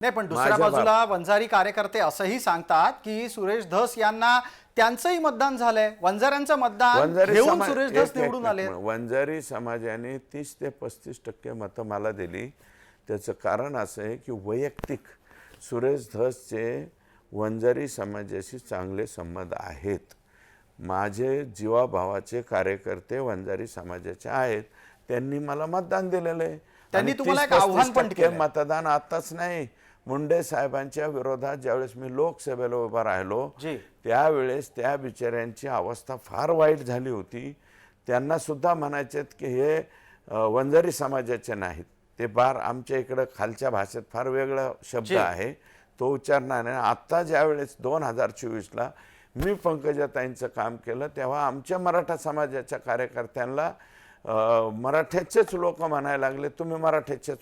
नाही, पण दुसऱ्या बाजूला वंजारी कार्यकर्ते असंही सांगतात की सुरेश धस यांना त्यांचंही मतदान झालंय, वंजाऱ्यांचं मतदान घेऊन सुरेश धस निवडून आले। वंजारी समाजाने 30 ते 35% मतं मला दिली। त्याचं कारण असं आहे की वैयक्तिक सुरेश धसचे वंजारी समाजाशी चांगले संबंध आहेत। माझे जीवाभावाचे कार्यकर्ते वंजारी समाजाचे आहेत, त्यांनी मला मतदान दिलेलं आहे। त्यांनी तुम्हाला एक आव्हान पण केलं। मतदान आताच नाही, मुंडे साहेबांच्या विरोधात ज्यावेळेस मी लोकसभेला उभा राहिलो त्यावेळेस त्या बिचाऱ्यांची अवस्था फार वाईट झाली होती। त्यांना सुद्धा म्हणायचे की हे वंजारी समाजाचे नाहीत, ते बार आमच्या इकडे खालच्या भाषेत फार वेगळा शब्द आहे, तो उच्चारणार नाही। आता ज्यावेळेस 2024ला मी पंकजाताईंचं काम केलं तेव्हा आमच्या मराठा समाजाच्या कार्यकर्त्यांना मराठ्याचेच लोक म्हणायला लागले, तुम्ही मराठ्याचेच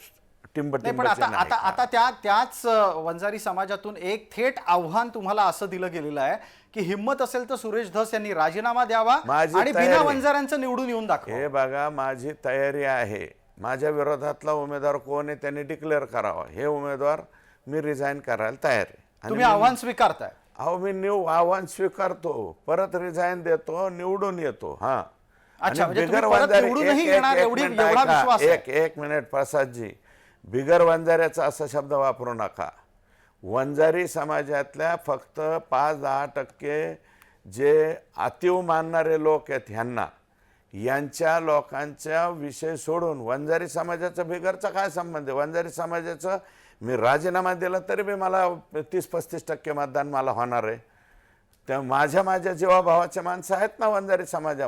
टिंबटिंबचे नाही। आता आता त्याच वंजारी समाजातून एक थेट आव्हान तुम्हाला असं दिलं गेलेलं आहे की हिम्मत असेल तर सुरेश धस यांनी राजीनामा द्यावा आणि बिना वंजाऱ्यांचं निवडून येऊन दाखवा। हे बघा, माझी तयारी आहे। माझ्या विरोधातला उमेदवार कोण आहे त्यांनी डिक्लेअर करावा, हे उमेदवार मी रिझाईन करायला तयार आहे। तुम्ही आव्हान स्वीकारताय? अहो, मी आव्हान स्वीकारतो, परत रिझाईन देतो, निवडून येतो। हा, अच्छा, म्हणजे तुम्ही परत निवडूनही येणार एवढा विश्वास आहे? एक मिनिट प्रसादजी, बिगर वंजाऱ्याचा असा शब्द वापरू नका। वंजारी समाजातल्या फक्त 5-10% जे अतिव मानणारे लोक आहेत ह्यांना, यांच्या लोकांचा विषय सोडून वंजारी समाजाचा बिगरचा काय संबंध आहे? वंजारी समाजाचं मी राजीनामा दिला तरी बी मला 30-35% मतदान मला होणार आहे। त्या माझ्या जीवाभावाचे माणसं आहेत ना वंजारी समाजामध्ये।